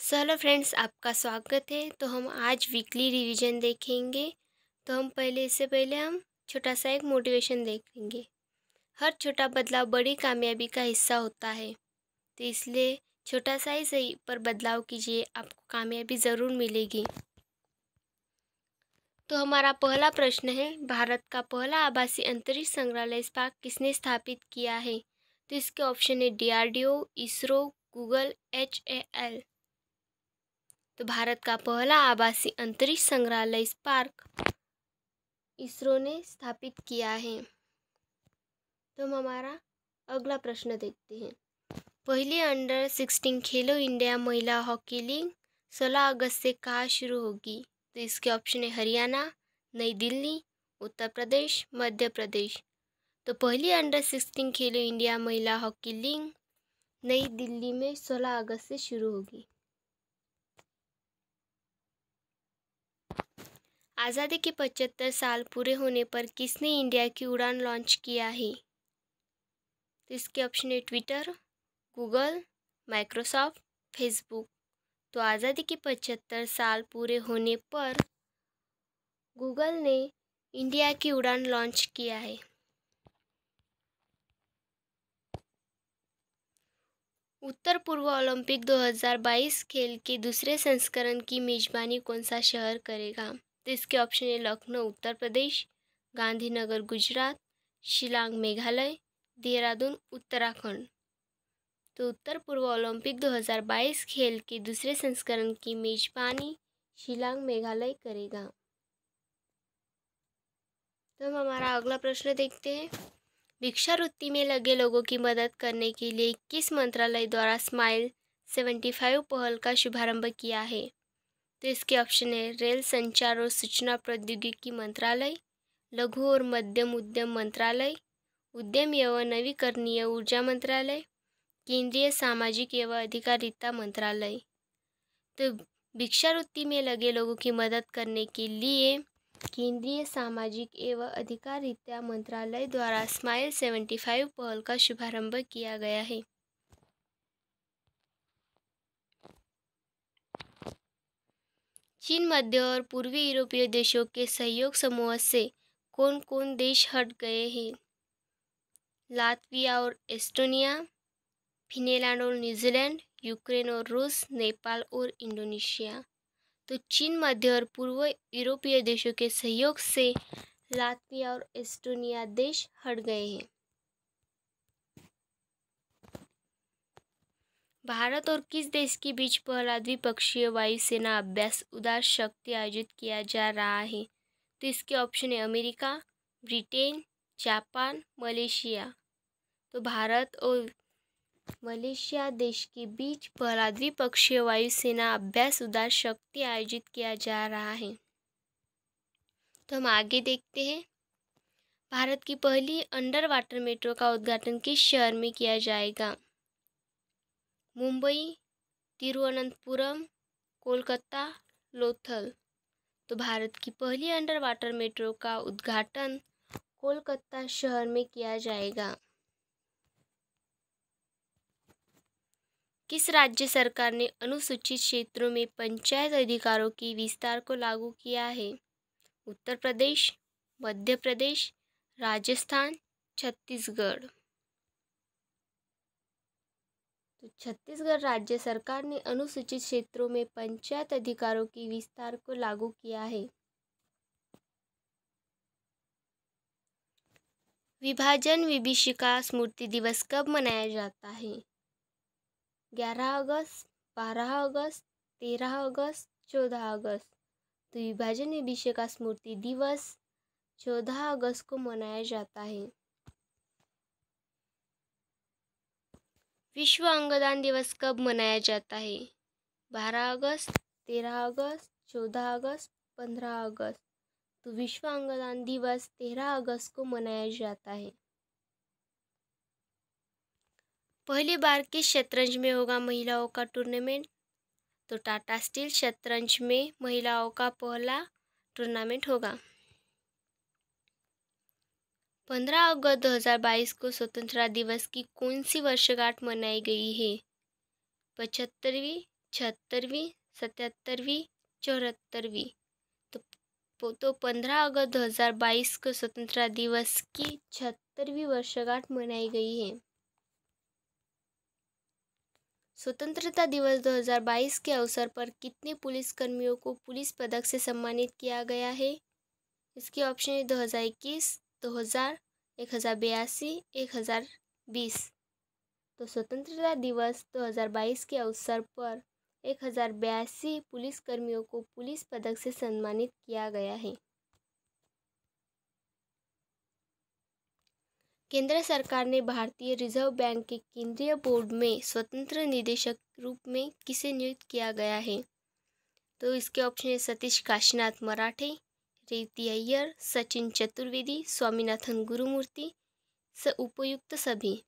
Hello friends, आपका स्वागत है। तो हम आज वीकली रिवीजन देखेंगे। तो हम इससे पहले हम छोटा सा एक मोटिवेशन देखेंगे। हर छोटा बदलाव बड़ी कामयाबी का हिस्सा होता है। तो इसलिए छोटा सा ही सही पर बदलाव कीजिए, आपको कामयाबी ज़रूर मिलेगी। तो हमारा पहला प्रश्न है, भारत का पहला आभासी अंतरिक्ष संग्रहालय स्पार्क किसने स्थापित किया है? तो इसके ऑप्शन है DRDO, इसरो, गूगल, HAL। तो भारत का पहला आभासी अंतरिक्ष संग्रहालय स्पार्क इसरो ने स्थापित किया है। तो हम हमारा अगला प्रश्न देखते हैं। पहली अंडर-16 खेलो इंडिया महिला हॉकी लीग 16 अगस्त से कहाँ शुरू होगी? तो इसके ऑप्शन है हरियाणा, नई दिल्ली, उत्तर प्रदेश, मध्य प्रदेश। तो पहली अंडर-16 खेलो इंडिया महिला हॉकी लीग नई दिल्ली में 16 अगस्त से शुरू होगी। आज़ादी के 75 साल पूरे होने पर किसने इंडिया की उड़ान लॉन्च किया है? तो इसके ऑप्शन है ट्विटर, गूगल, माइक्रोसॉफ्ट, फेसबुक। तो आज़ादी के 75 साल पूरे होने पर गूगल ने इंडिया की उड़ान लॉन्च किया है। उत्तर पूर्व ओलंपिक 2022 खेल के दूसरे संस्करण की मेजबानी कौन सा शहर करेगा? तो इसके ऑप्शन है लखनऊ उत्तर प्रदेश, गांधीनगर गुजरात, शिलांग मेघालय, देहरादून उत्तराखंड। तो उत्तर पूर्व ओलंपिक 2022 खेल के दूसरे संस्करण की मेजबानी शिलांग मेघालय करेगा। तो हम हमारा अगला प्रश्न देखते हैं। भिक्षावृत्ति में लगे लोगों की मदद करने के लिए किस मंत्रालय द्वारा स्माइल 75 पहल का शुभारंभ किया है? तो इसके ऑप्शन है रेल संचार और सूचना प्रौद्योगिकी मंत्रालय, लघु और मध्यम उद्यम मंत्रालय, उद्यम एवं नवीकरणीय ऊर्जा मंत्रालय, केंद्रीय सामाजिक एवं अधिकारिता मंत्रालय। तो भिक्षावृत्ति में लगे लोगों की मदद करने के लिए केंद्रीय सामाजिक एवं अधिकारिता मंत्रालय द्वारा स्माइल 75 पहल का शुभारंभ किया गया है। चीन, मध्य और पूर्वी यूरोपीय देशों के सहयोग समूह से कौन कौन देश हट गए हैं? लातविया और एस्टोनिया, फिनलैंड और न्यूजीलैंड, यूक्रेन और रूस, नेपाल और इंडोनेशिया। तो चीन, मध्य और पूर्व यूरोपीय देशों के सहयोग से लातविया और एस्टोनिया देश हट गए हैं। भारत और किस देश के बीच पहला द्विपक्षीय वायुसेना अभ्यास उदार शक्ति आयोजित किया जा रहा है? तो इसके ऑप्शन है अमेरिका, ब्रिटेन, जापान, मलेशिया। तो भारत और मलेशिया देश के बीच पहला द्विपक्षीय वायुसेना अभ्यास उदार शक्ति आयोजित किया जा रहा है। तो हम आगे देखते हैं। भारत की पहली अंडर वाटर मेट्रो का उद्घाटन किस शहर में किया जाएगा? मुंबई, तिरुवनंतपुरम, कोलकाता, लोथल। तो भारत की पहली अंडर वाटर मेट्रो का उद्घाटन कोलकाता शहर में किया जाएगा। किस राज्य सरकार ने अनुसूचित क्षेत्रों में पंचायत अधिकारों के विस्तार को लागू किया है? उत्तर प्रदेश, मध्य प्रदेश, राजस्थान, छत्तीसगढ़। तो छत्तीसगढ़ राज्य सरकार ने अनुसूचित क्षेत्रों में पंचायत अधिकारों के विस्तार को लागू किया है। विभाजन विभीषिका स्मृति दिवस कब मनाया जाता है? 11 अगस्त, 12 अगस्त, 13 अगस्त, 14 अगस्त। तो विभाजन विभीषिका स्मृति दिवस 14 अगस्त को मनाया जाता है। विश्व अंगदान दिवस कब मनाया जाता है? 12 अगस्त, 13 अगस्त, 14 अगस्त, 15 अगस्त। तो विश्व अंगदान दिवस 13 अगस्त को मनाया जाता है। पहली बार किस शतरंज में होगा महिलाओं का टूर्नामेंट? तो टाटा स्टील शतरंज में महिलाओं का पहला टूर्नामेंट होगा। 15 अगस्त 2022 को स्वतंत्रता दिवस की कौन सी वर्षगांठ मनाई गई है? 75वीं, 76वीं, 77वीं, 74वीं। तो 15 अगस्त 2022 को स्वतंत्रता दिवस की 76वीं वर्षगांठ मनाई गई है। स्वतंत्रता दिवस 2022 के अवसर पर कितने पुलिसकर्मियों को पुलिस पदक से सम्मानित किया गया है? इसके ऑप्शन है 2021, 2000, 1082, 1020। तो स्वतंत्रता दिवस 2022 के अवसर पर 1082 पुलिसकर्मियों को पुलिस पदक से सम्मानित किया गया है। केंद्र सरकार ने भारतीय रिजर्व बैंक के केंद्रीय बोर्ड में स्वतंत्र निदेशक रूप में किसे नियुक्त किया गया है? तो इसके ऑप्शन है सतीश काशीनाथ मराठे, रेवती अय्यर, सचिन चतुर्वेदी, स्वामीनाथन गुरुमूर्ति, उपयुक्त सभी।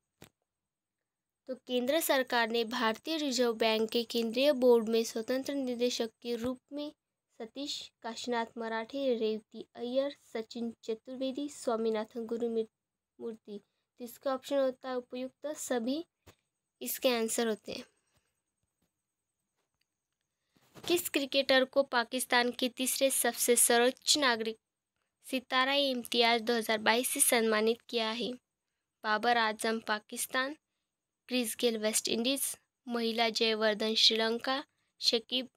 तो केंद्र सरकार ने भारतीय रिजर्व बैंक के केंद्रीय बोर्ड में स्वतंत्र निदेशक के रूप में सतीश काशीनाथ मराठे, रेवती अय्यर, सचिन चतुर्वेदी, स्वामीनाथन गुरुमूर्ति। इसका ऑप्शन होता है उपयुक्त सभी, इसके आंसर होते हैं। किस क्रिकेटर को पाकिस्तान के तीसरे सबसे सर्वोच्च नागरिक सितारा इम्तियाज 2022 से सम्मानित किया है? Babar Azam Pakistan, Chris Gayle West Indies, Mahela Jayawardene Sri Lanka, Shakib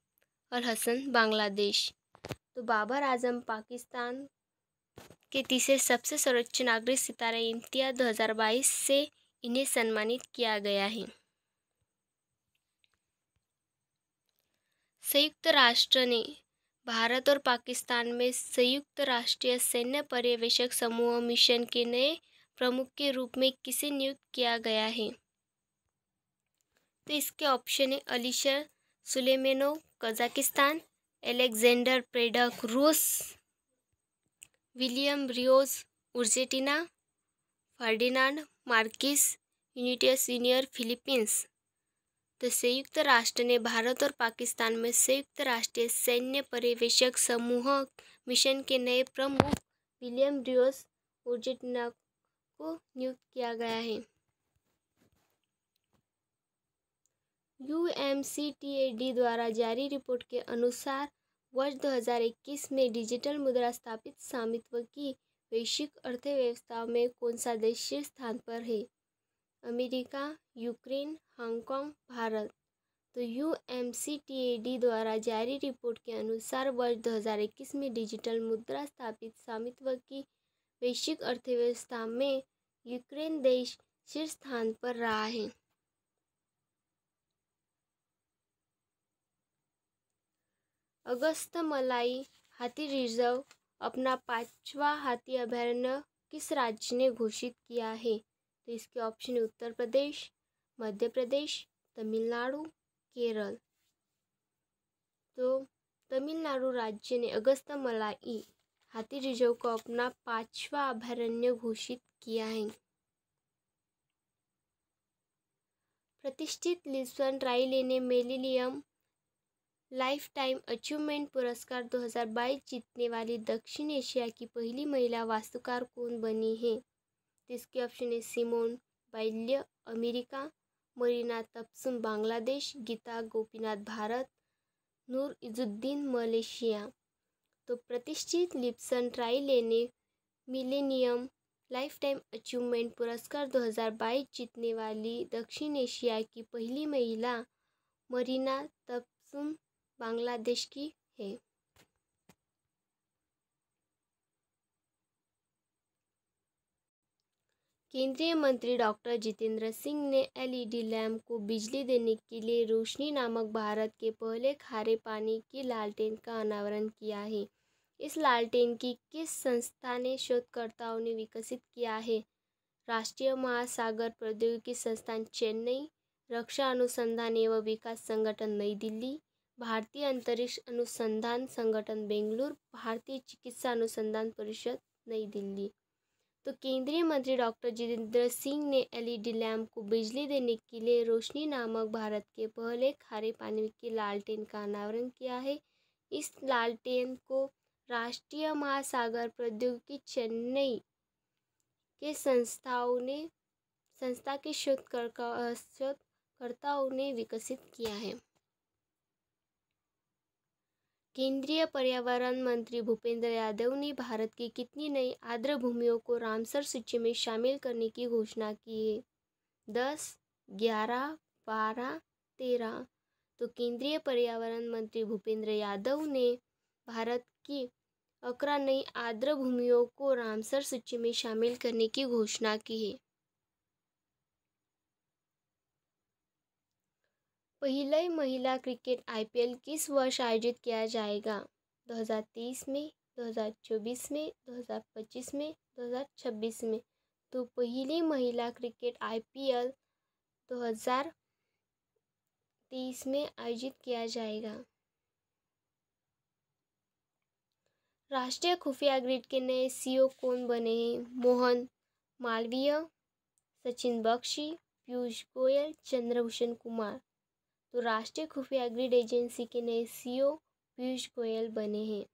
Al Hasan Bangladesh. तो बाबर आजम पाकिस्तान के तीसरे सबसे सर्वोच्च नागरिक सितारा इम्तियाज 2022 से इन्हें सम्मानित किया गया है। संयुक्त राष्ट्र ने भारत और पाकिस्तान में संयुक्त राष्ट्रीय सैन्य पर्यवेक्षक समूह मिशन के नए प्रमुख के रूप में किसे नियुक्त किया गया है? तो इसके ऑप्शन है अलीशर सुलेमेनोव कजाकिस्तान, एलेक्जेंडर प्रेडक रूस, William Rios Argentina, Ferdinand Marcos यूनिटियस सीनियर फिलीपींस। तो संयुक्त राष्ट्र ने भारत और पाकिस्तान में संयुक्त राष्ट्रीय सैन्य पर्यवेक्षक समूह मिशन के नए प्रमुख विलियम रियोज अर्जेंटीना को नियुक्त किया गया है। UMCTAD द्वारा जारी रिपोर्ट के अनुसार वर्ष 2021 में डिजिटल मुद्रा स्थापित स्वामित्व की वैश्विक अर्थव्यवस्था में कौन सा देश शीर्ष स्थान पर है? America, Ukraine, Hong Kong, Bharat. तो UMCTAD द्वारा जारी रिपोर्ट के अनुसार वर्ष 2021 में डिजिटल मुद्रा स्थापित स्वामित्व की वैश्विक अर्थव्यवस्था में यूक्रेन देश शीर्ष स्थान पर रहा है। अगस्तमलाई हाथी रिजर्व अपना 5वां हाथी अभयारण्य किस राज्य ने घोषित किया है? तो इसके ऑप्शन है उत्तर प्रदेश, मध्य प्रदेश, तमिलनाडु, केरल। तो तमिलनाडु राज्य ने अगस्तमलाई हाथी रिजर्व को अपना 5वां अभयारण्य घोषित किया है। प्रतिष्ठित लिस्बन ट्रायले ने मिलेनियम लाइफ टाइम अचीवमेंट पुरस्कार 2022 जीतने वाली दक्षिण एशिया की पहली महिला वास्तुकार कौन बनी है? इसके ऑप्शन है सिमोन बाइल्य अमेरिका, मरीना तबसुम बांग्लादेश, गीता गोपीनाथ भारत, नूर इजुद्दीन मलेशिया। तो प्रतिष्ठित लिस्बन ट्रायले ने मिलेनियम लाइफ टाइम अचीवमेंट पुरस्कार 2022 जीतने वाली दक्षिण एशिया की पहली महिला मरीना तबसुम बांग्लादेश की है। केंद्रीय मंत्री डॉक्टर जितेंद्र सिंह ने LED लैंप को बिजली देने के लिए रोशनी नामक भारत के पहले खारे पानी की लालटेन का अनावरण किया है। इस लालटेन की किस संस्था ने शोधकर्ताओं ने विकसित किया है? राष्ट्रीय महासागर प्रौद्योगिकी संस्थान चेन्नई, रक्षा अनुसंधान एवं विकास संगठन नई दिल्ली, भारतीय अंतरिक्ष अनुसंधान संगठन बेंगलुरु, भारतीय चिकित्सा अनुसंधान परिषद नई दिल्ली। तो केंद्रीय मंत्री डॉक्टर जितेंद्र सिंह ने LED लैंप को बिजली देने के लिए रोशनी नामक भारत के पहले खारे पानी की लालटेन का अनावरण किया है। इस लालटेन को राष्ट्रीय महासागर प्रौद्योगिकी चेन्नई के संस्था के शोधकर्ताओं ने विकसित किया है। केंद्रीय पर्यावरण मंत्री भूपेंद्र यादव ने भारत की कितनी नई आर्द्र भूमियों को रामसर सूची में शामिल करने की घोषणा की है? 10, 11, 12, 13। तो केंद्रीय पर्यावरण मंत्री भूपेंद्र यादव ने भारत की 11 नई आर्द्र भूमियों को रामसर सूची में शामिल करने की घोषणा की है। पहले महिला क्रिकेट IPL किस वर्ष आयोजित किया जाएगा? 2023 में, 2024 में, 2025 में, 2026 में। तो पहली महिला क्रिकेट IPL 2023 में आयोजित किया जाएगा। राष्ट्रीय खुफिया ग्रिड के नए CEO कौन बने हैं? मोहन मालवीय, सचिन बख्शी, पीयूष गोयल, चंद्रभूषण कुमार। तो राष्ट्रीय खुफिया ग्रिड एजेंसी के नए CEO पीयूष गोयल बने हैं।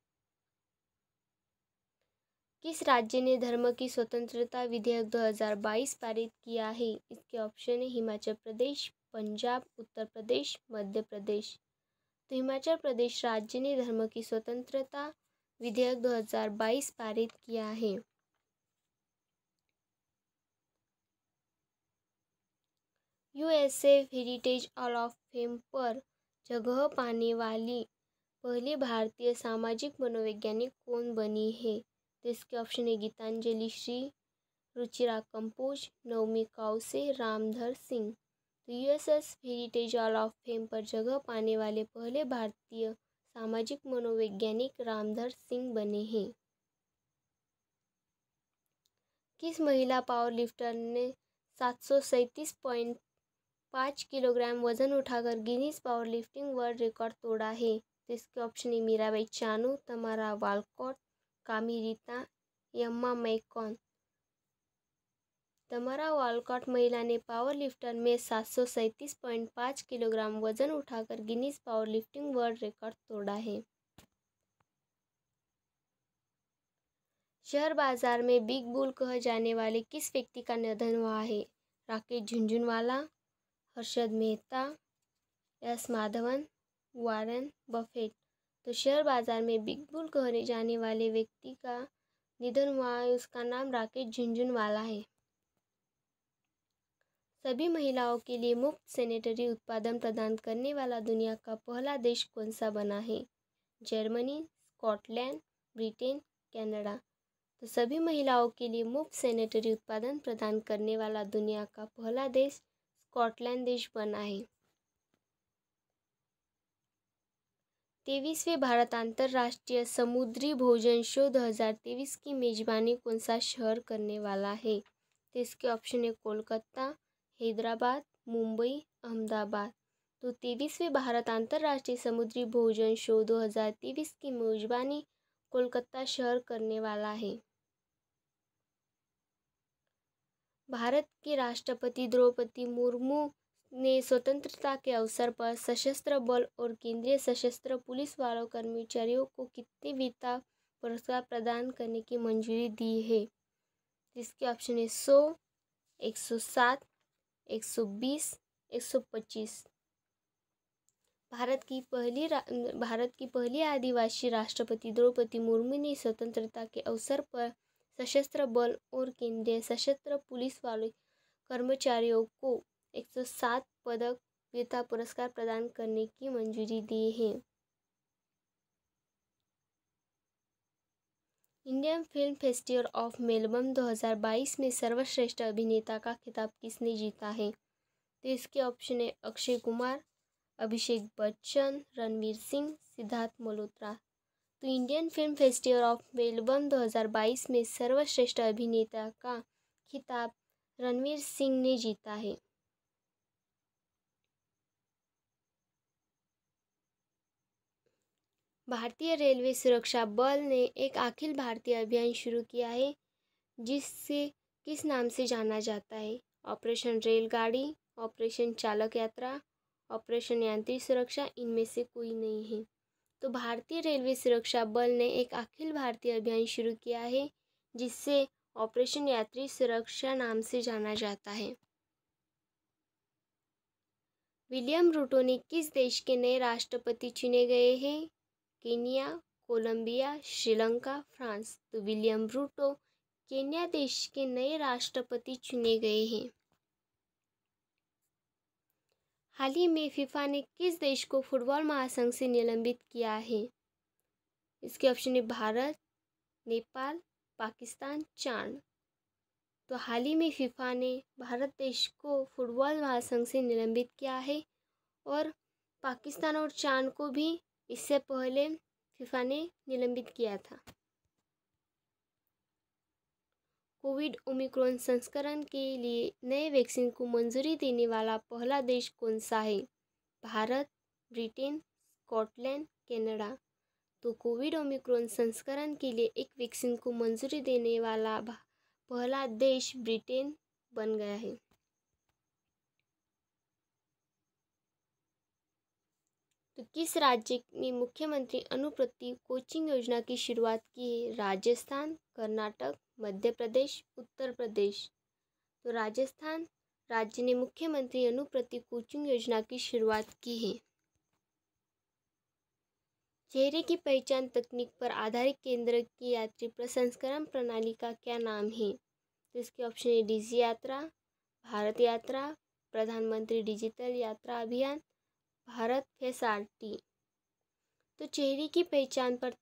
किस राज्य ने धर्म की स्वतंत्रता विधेयक 2022 पारित किया है? इसके ऑप्शन है हिमाचल प्रदेश, पंजाब, उत्तर प्रदेश, मध्य प्रदेश। तो हिमाचल प्रदेश राज्य ने धर्म की स्वतंत्रता विधेयक 2022 पारित किया है। USA heritage hall of fame पर जगह पाने वाली पहली भारतीय सामाजिक मनोवैज्ञानिक कौन बनी है? तो इसके ऑप्शन है गीतांजलि श्री, रुचिरा कंपोज, नवमी कौसे, रामधर सिंह। तो USS heritage hall of fame पर जगह पाने वाले पहले भारतीय सामाजिक मनोवैज्ञानिक रामधर सिंह बने हैं। किस महिला पावर लिफ्टर ने 737.5 किलोग्राम वजन उठाकर Guinness power lifting world record तोड़ा है? तो इसके ऑप्शन है मीराबाई चानू, तमारा वालकॉट, कामी रीता, यम्मा मैकॉन। तमारा वालकॉट महिला ने पावर लिफ्टर में 737.5 किलोग्राम वजन उठाकर Guinness power lifting world record तोड़ा है। शेयर बाजार में बिग बुल कहे जाने वाले किस व्यक्ति का निधन हुआ है? Rakesh Jhunjhunwala, Harshad Mehta, S Madhavan, Warren Buffett. तो शेयर बाजार में बिग बुल कहे जाने वाले व्यक्ति का निधन हुआ है, उसका नाम राकेश झुनझुनवाला है। सभी महिलाओं के लिए मुफ्त सैनिटरी उत्पादन प्रदान करने वाला दुनिया का पहला देश कौन सा बना है? Germany, Scotland, Britain, Canada. तो सभी महिलाओं के लिए मुफ्त सैनिटरी उत्पादन प्रदान करने वाला दुनिया का पहला देश स्कॉटलैंड देश बना है। 23वें भारत अंतर्राष्ट्रीय समुद्री भोजन शो 2023 की मेजबानी कौन सा शहर करने वाला है? तो इसके ऑप्शन है कोलकाता, हैदराबाद, मुंबई, अहमदाबाद। तो 23वें भारत अंतर्राष्ट्रीय समुद्री भोजन शो 2023 की मेजबानी कोलकाता शहर करने वाला है। भारत की राष्ट्रपति द्रौपदी मुर्मू ने स्वतंत्रता के अवसर पर सशस्त्र बल और केंद्रीय सशस्त्र पुलिस वालों कर्मचारियों को कितने वीरता पुरस्कार प्रदान करने की मंजूरी दी है? जिसके ऑप्शन है 100, 107, 120, 125। भारत की पहली आदिवासी राष्ट्रपति द्रौपदी मुर्मू ने स्वतंत्रता के अवसर पर सशस्त्र बल और केंद्रीय सशस्त्र पुलिस वाले कर्मचारियों को 107 पदक वीरता पुरस्कार प्रदान करने की मंजूरी दी है। Indian film festival of Melbourne 2022 में सर्वश्रेष्ठ अभिनेता का खिताब किसने जीता है? तो इसके ऑप्शन है अक्षय कुमार, अभिषेक बच्चन, रणवीर सिंह, सिद्धार्थ मल्होत्रा। तो Indian film festival of Melbourne 2022 में सर्वश्रेष्ठ अभिनेता का खिताब रणवीर सिंह ने जीता है। भारतीय रेलवे सुरक्षा बल ने एक अखिल भारतीय अभियान शुरू किया है जिससे किस नाम से जाना जाता है? ऑपरेशन रेलगाड़ी, ऑपरेशन चालक यात्रा, ऑपरेशन यांत्रिक सुरक्षा, इनमें से कोई नहीं है। तो भारतीय रेलवे सुरक्षा बल ने एक अखिल भारतीय अभियान शुरू किया है जिससे ऑपरेशन यात्री सुरक्षा नाम से जाना जाता है। विलियम रूटो ने किस देश के नए राष्ट्रपति चुने गए हैं? Kenya, Colombia, Sri Lanka, France. तो विलियम रूटो केन्या देश के नए राष्ट्रपति चुने गए हैं। हाल ही में फीफा ने किस देश को फुटबॉल महासंघ से निलंबित किया है? इसके ऑप्शन है भारत, नेपाल, पाकिस्तान, चार। तो हाल ही में फीफा ने भारत देश को फुटबॉल महासंघ से निलंबित किया है और पाकिस्तान और चार को भी इससे पहले फीफा ने निलंबित किया था। कोविड ओमिक्रॉन संस्करण के लिए नए वैक्सीन को मंजूरी देने वाला पहला देश कौन सा है? Bharat, Britain, Scotland, Canada. तो कोविड ओमिक्रॉन संस्करण के लिए एक वैक्सीन को मंजूरी देने वाला पहला देश ब्रिटेन बन गया है। तो किस राज्य ने मुख्यमंत्री अनुप्रति कोचिंग योजना की शुरुआत की है? राजस्थान, कर्नाटक, मध्य प्रदेश, उत्तर प्रदेश। तो राजस्थान राज्य ने मुख्यमंत्री अनुप्रति कोचिंग योजना की शुरुआत की है। चेहरे की पहचान तकनीक पर आधारित केंद्र की यात्री प्रसंस्करण प्रणाली का क्या नाम है? तो इसके ऑप्शन है डिजी यात्रा, भारत यात्रा, प्रधानमंत्री डिजिटल यात्रा अभियान, भारत FSRT। तो चेहरे की पहचान पर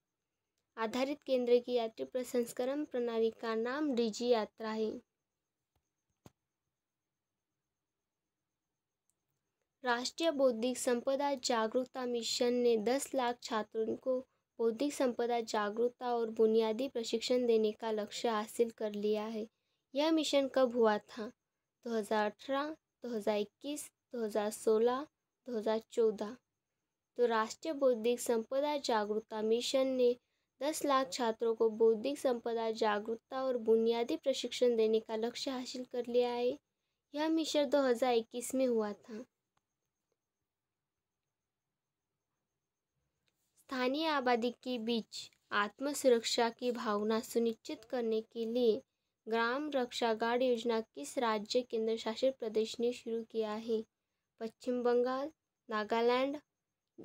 आधारित केंद्र की यात्री प्रसंस्करण प्रणाली का नाम डिजी यात्रा है। राष्ट्रीय बौद्धिक संपदा जागरूकता मिशन ने 10 लाख छात्रों को बौद्धिक संपदा जागरूकता और बुनियादी प्रशिक्षण देने का लक्ष्य हासिल कर लिया है। यह मिशन कब हुआ था? 2018, 2021, 2016, 2014। तो राष्ट्रीय बौद्धिक संपदा जागरूकता मिशन ने 10 लाख छात्रों को बौद्धिक संपदा जागरूकता और बुनियादी प्रशिक्षण देने का लक्ष्य हासिल कर लिया है। यह मिशन 2021 में हुआ था। स्थानीय आबादी के बीच आत्म सुरक्षा की भावना सुनिश्चित करने के लिए ग्राम रक्षा गार्ड योजना किस राज्य केंद्र शासित प्रदेश ने शुरू किया है? पश्चिम बंगाल, नागालैंड,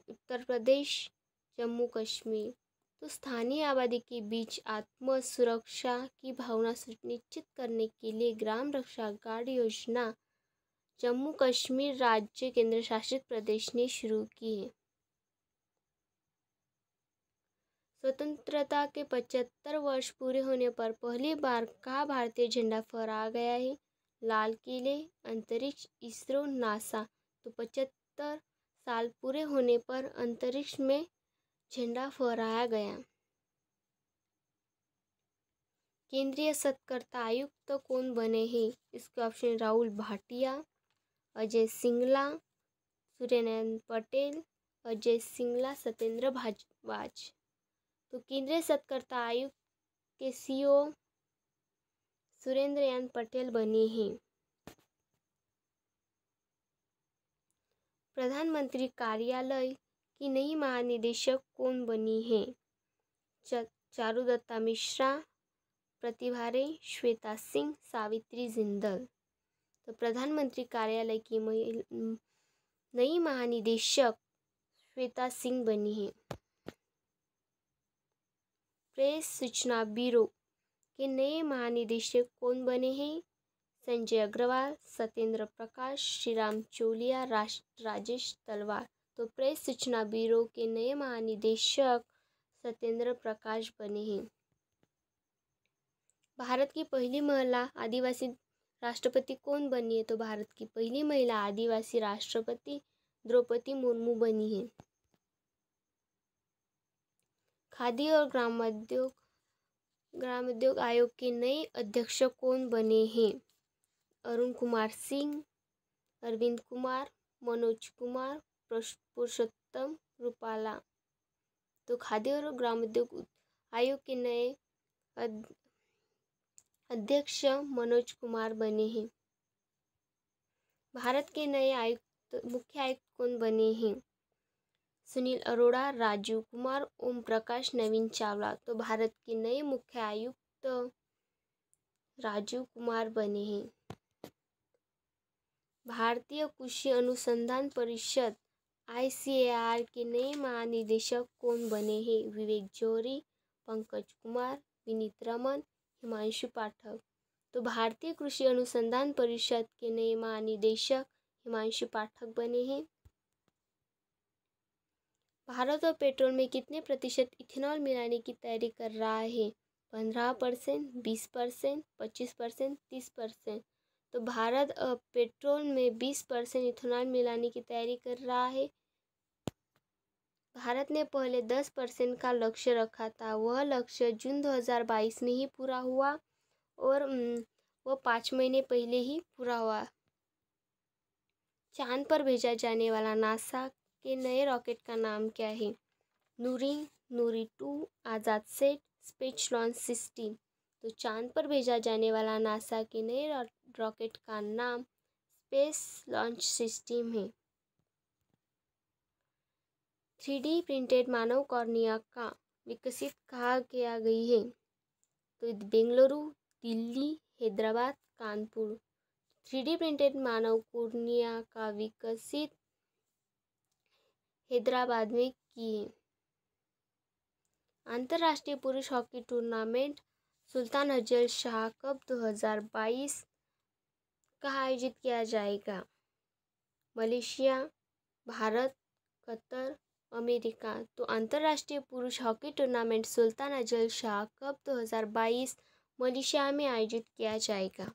उत्तर प्रदेश, जम्मू कश्मीर। तो स्थानीय आबादी के बीच आत्म सुरक्षा की भावना सुनिश्चित करने के लिए ग्राम रक्षा गार्ड योजना जम्मू कश्मीर राज्य केंद्र शासित प्रदेश ने शुरू की है। स्वतंत्रता के 75 वर्ष पूरे होने पर पहली बार कहाँ भारतीय झंडा फहराया गया है? लाल किले, अंतरिक्ष, इसरो, नासा। तो 75 साल पूरे होने पर अंतरिक्ष में झंडा फहराया गया। केंद्रीय सतर्कता आयुक्त कौन बने हैं? इसके ऑप्शन राहुल भाटिया, अजय सिंगला, सूर्यनयन पटेल, अजय सिंगला, सत्येंद्र भारद्वाज। तो केंद्रीय सतर्कता आयुक्त के CEO सूर्यनयन पटेल बने हैं। प्रधानमंत्री कार्यालय की नई महानिदेशक कौन बनी है? चारुदत्ता मिश्रा, प्रतिभा रे, श्वेता सिंह, सावित्री जिंदल। तो प्रधानमंत्री कार्यालय की नई महानिदेशक श्वेता सिंह बनी है। प्रेस सूचना ब्यूरो के नए महानिदेशक कौन बने हैं? संजय अग्रवाल, सत्येंद्र प्रकाश, श्रीराम चोलिया, राजेश तलवार। तो प्रेस सूचना ब्यूरो के नए महानिदेशक सत्येंद्र प्रकाश बने हैं। भारत की पहली महिला आदिवासी राष्ट्रपति कौन बनी है? तो भारत की पहली महिला आदिवासी राष्ट्रपति द्रौपदी मुर्मू बनी है। खादी और ग्रामोद्योग आयोग के नए अध्यक्ष कौन बने हैं? अरुण कुमार सिंह, अरविंद कुमार, मनोज कुमार, पुरुषोत्तम रूपाला। तो खादी और ग्रामोद्योग आयोग के नए अध्यक्ष मनोज कुमार बने हैं। भारत के नए मुख्य आयुक्त कौन बने हैं? सुनील अरोड़ा, राजीव कुमार, ओम प्रकाश, नवीन चावला। तो भारत के नए मुख्य आयुक्त राजीव कुमार बने हैं। भारतीय कृषि अनुसंधान परिषद ICAR के नए महानिदेशक कौन बने हैं? विवेक जौहरी, पंकज कुमार, विनीत रमन, हिमांशु पाठक। तो भारतीय कृषि अनुसंधान परिषद के नए महानिदेशक हिमांशु पाठक बने हैं। भारत और पेट्रोल में कितने प्रतिशत इथेनॉल मिलाने की तैयारी कर रहा है? 15%, 20%, 25%, 30%। तो भारत अब पेट्रोल में 20% इथेनॉल मिलाने की तैयारी कर रहा है। भारत ने पहले 10% का लक्ष्य रखा था। वह लक्ष्य जून 2022 में ही पूरा हुआ और वह 5 महीने पहले ही पूरा हुआ। चांद पर भेजा जाने वाला नासा के नए रॉकेट का नाम क्या है? नूरी, नूरी 2, आज़ाद सेट, स्पेस लॉन्च सिस्टम। तो चांद पर भेजा जाने वाला नासा के नए रॉकेट का नाम स्पेस लॉन्च सिस्टम है। 3D प्रिंटेड मानव कॉर्निया का विकसित कहाँ किया गई है? तो बेंगलुरु, दिल्ली, हैदराबाद, कानपुर। 3D प्रिंटेड मानव कॉर्निया का विकसित हैदराबाद में की है। अंतर्राष्ट्रीय पुरुष हॉकी टूर्नामेंट सुल्तान अजल शाह कप 2022 कहाँ आयोजित किया जाएगा? Malaysia, Bharat, Qatar, America. तो अंतर्राष्ट्रीय पुरुष हॉकी टूर्नामेंट सुल्तान अजल शाह कप 2022 मलेशिया में आयोजित किया जाएगा।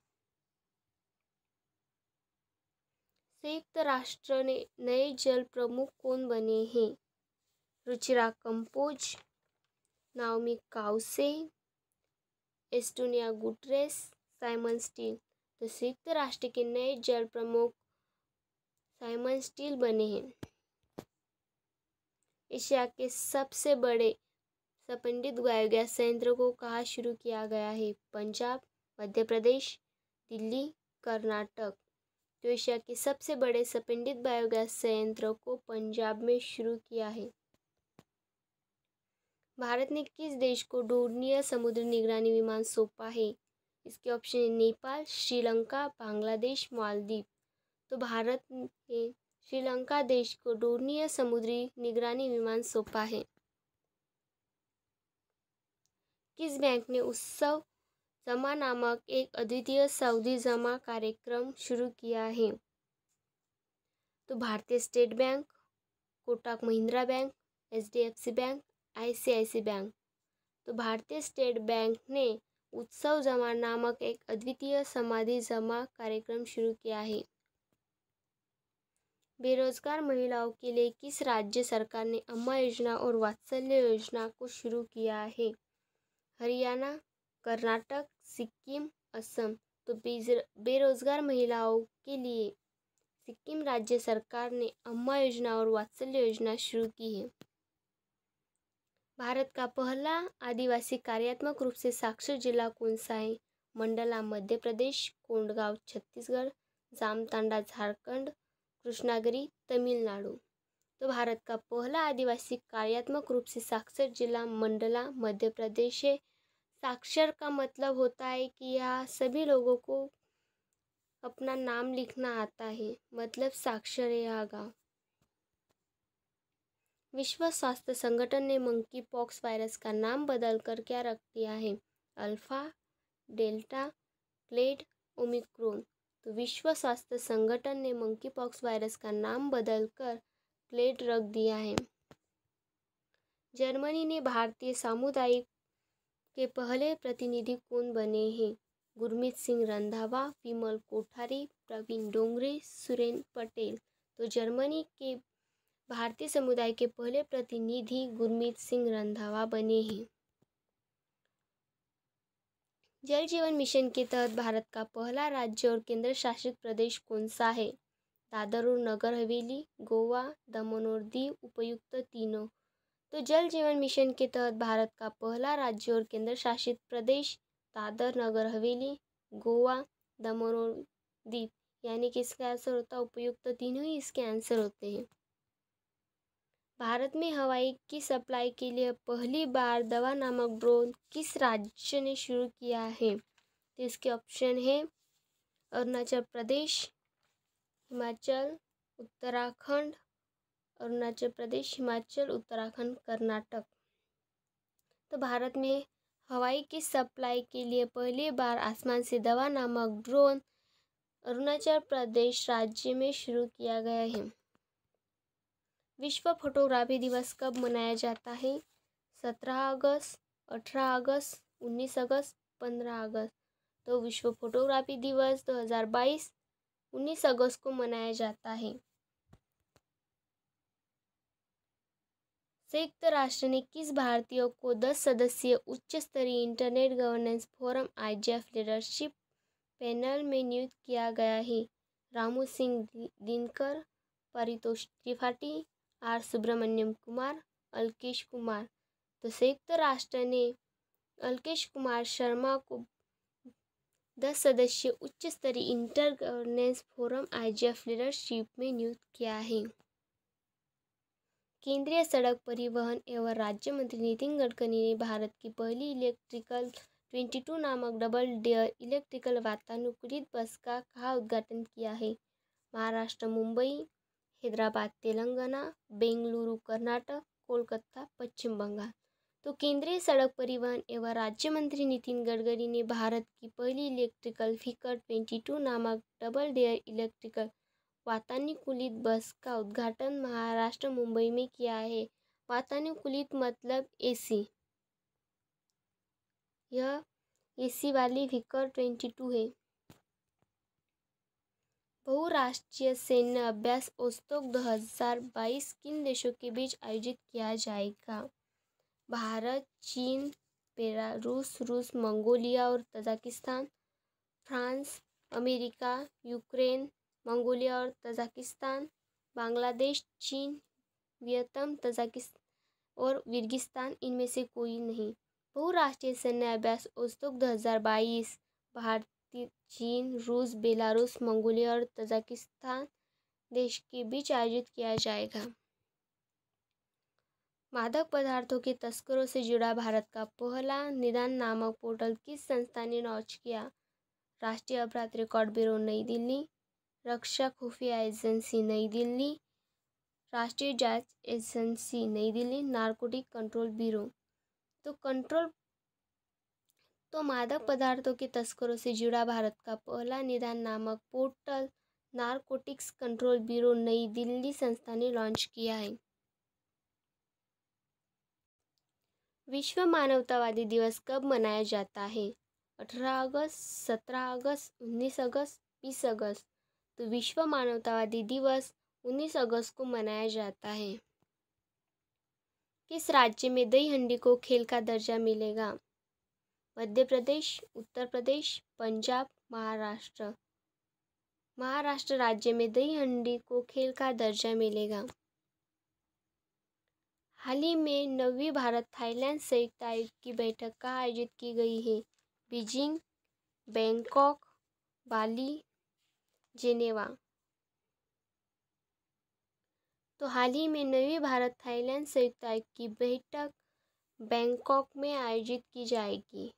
संयुक्त राष्ट्र ने नए जल प्रमुख कौन बने हैं? रुचिरा कंपोज, नाओमी काउसे, एस्टोनिया गुटरेस, साइमन स्टील। तो संयुक्त राष्ट्र के नए जल प्रमुख साइमन स्टील बने हैं। एशिया के सबसे बड़े संपीड़ित बायोगैस संयंत्र को कहाँ शुरू किया गया है? पंजाब, मध्य प्रदेश, दिल्ली, कर्नाटक। तो एशिया के सबसे बड़े संपीड़ित बायोगैस संयंत्र को पंजाब में शुरू किया है। भारत ने किस देश को डोर्नियर समुद्री निगरानी विमान सौंपा है? इसके ऑप्शन है नेपाल, श्रीलंका, बांग्लादेश, मालदीव। तो भारत ने श्रीलंका देश को डोर्नियर समुद्री निगरानी विमान सौंपा है। किस बैंक ने उत्सव जमा नामक एक अद्वितीय सावधि जमा कार्यक्रम शुरू किया है? तो भारतीय state bank, Kotak Mahindra bank, HDFC bank, ICICI bank. तो भारतीय स्टेट बैंक ने उत्सव जमा नामक एक अद्वितीय सावधि जमा कार्यक्रम शुरू किया है। बेरोजगार महिलाओं के लिए किस राज्य सरकार ने अम्मा योजना और वात्सल्य योजना को शुरू किया है? हरियाणा, कर्नाटक, सिक्किम, असम। तो बेरोजगार महिलाओं के लिए सिक्किम राज्य सरकार ने अम्मा योजना और वात्सल्य योजना शुरू की है। भारत का पहला आदिवासी कार्यात्मक रूप से साक्षर जिला कौन सा है? मंडला मध्य प्रदेश, कोंडगांव छत्तीसगढ़, जामतांडा झारखंड, कृष्णागिरी तमिलनाडु। तो भारत का पहला आदिवासी कार्यात्मक रूप से साक्षर जिला मंडला मध्य प्रदेश है। साक्षर का मतलब होता है कि यहाँ सभी लोगों को अपना नाम लिखना आता है, मतलब साक्षर है यह गाँव। विश्व स्वास्थ्य संगठन ने मंकी पॉक्स वायरस का नाम बदलकर क्या रख दिया है? Alpha, delta, clade, omicron. तो विश्व स्वास्थ्य संगठन ने मंकी पॉक्स वायरस का नाम बदलकर क्लेड रख दिया है। जर्मनी ने भारतीय समुदाय के पहले प्रतिनिधि कौन बने हैं? गुरमीत सिंह रंधावा, विमल कोठारी, प्रवीण डोंगरे, सुरेन पटेल। तो जर्मनी के भारतीय समुदाय के पहले प्रतिनिधि गुरमीत सिंह रंधावा बने हैं। जल जीवन मिशन के तहत भारत का पहला राज्य और केंद्र शासित प्रदेश कौन सा है? दादर और नगर हवेली, गोवा, दमन और दीव, उपयुक्त तीनों। तो जल जीवन मिशन के तहत भारत का पहला राज्य और केंद्र शासित प्रदेश दादर, नगर हवेली, गोवा, दमन और दीव, यानी कि इसका आंसर होता है उपयुक्त तीनों ही इसके आंसर होते हैं। भारत में हवाई की सप्लाई के लिए पहली बार दवा नामक ड्रोन किस राज्य ने शुरू किया है? तो इसके ऑप्शन है अरुणाचल प्रदेश, हिमाचल, उत्तराखंड, अरुणाचल प्रदेश, हिमाचल, उत्तराखंड, कर्नाटक। तो भारत में हवाई की सप्लाई के लिए पहली बार आसमान से दवा नामक ड्रोन अरुणाचल प्रदेश राज्य में शुरू किया गया है। विश्व फोटोग्राफी दिवस कब मनाया जाता है? 17 अगस्त, 18 अगस्त, 19 अगस्त, 15 अगस्त। तो विश्व फोटोग्राफी दिवस 2022 19 अगस्त को मनाया जाता है। संयुक्त राष्ट्र ने किस भारतीय को 10 सदस्यीय उच्च स्तरीय internet governance forum IGF leadership panel में नियुक्त किया गया है? रामू सिंह दिनकर, परितोष त्रिपाठी, R सुब्रमण्यम कुमार, अल्केश कुमार। तो संयुक्त राष्ट्र ने अल्केश कुमार शर्मा को 10 सदस्यीय उच्च स्तरीय inter governance forum IGF leadership में नियुक्त किया है। केंद्रीय सड़क परिवहन एवं राज्य मंत्री नितिन गडकरी ने भारत की पहली इलेक्ट्रिकल 22 नामक डबल डेयर इलेक्ट्रिकल वातानुकूलित बस का कहाँ उद्घाटन किया है? महाराष्ट्र, मुंबई, हैदराबाद, तेलंगाना, बेंगलुरु, कर्नाटक, कोलकाता, पश्चिम बंगाल। तो केंद्रीय सड़क परिवहन एवं राज्य मंत्री नितिन गडकरी ने भारत की पहली इलेक्ट्रिकल व्हीकल 22 नामक डबल डेयर इलेक्ट्रिकल वातानुकूलित बस का उद्घाटन महाराष्ट्र, मुंबई में किया है। वातानुकूलित मतलब AC। यह AC वाली व्हीकल 22 है। बहुराष्ट्रीय सैन्य अभ्यास ओस्तोक 2022 किन देशों के बीच आयोजित किया जाएगा? भारत, चीन, बेलारूस, रूस, मंगोलिया और Tajikistan. France, America, Ukraine, Mongolia और तजाकिस्तान। बांग्लादेश, चीन, वियतनाम, तजाकिस्तान और किर्गिस्तान इनमें से कोई नहीं। बहुराष्ट्रीय सैन्य अभ्यास ओस्तोक 2022 भारत, चीन, रूस, बेलारूस, मंगोलिया और तजाकिस्तान देश के बीच आयोजित किया जाएगा। मादक पदार्थों के तस्करों से जुड़ा भारत का पहला निदान नामक पोर्टल किस संस्था ने लॉन्च किया? राष्ट्रीय अपराध रिकॉर्ड ब्यूरो नई दिल्ली, रक्षा खुफिया एजेंसी नई दिल्ली, राष्ट्रीय जांच एजेंसी नई दिल्ली, नारकोटिक कंट्रोल ब्यूरो। तो मादक पदार्थों के तस्करों से जुड़ा भारत का पहला निदान नामक पोर्टल नारकोटिक्स कंट्रोल ब्यूरो नई दिल्ली संस्था ने लॉन्च किया है। विश्व मानवतावादी दिवस कब मनाया जाता है? 18 अगस्त, 17 अगस्त, 19 अगस्त, 20 अगस्त। तो विश्व मानवतावादी दिवस 19 अगस्त को मनाया जाता है। किस राज्य में दही हांडी को खेल का दर्जा मिलेगा? मध्य प्रदेश, उत्तर प्रदेश, पंजाब, महाराष्ट्र। महाराष्ट्र राज्य में दही हांडी को खेल का दर्जा मिलेगा। हाल ही में 9वीं भारत थाईलैंड संयुक्त आयोग की बैठक कहाँ आयोजित की गई है? बीजिंग, बैंकॉक, बाली, जेनेवा। तो हाल ही में 9वीं भारत थाईलैंड संयुक्त आयोग की बैठक बैंकॉक में आयोजित की जाएगी।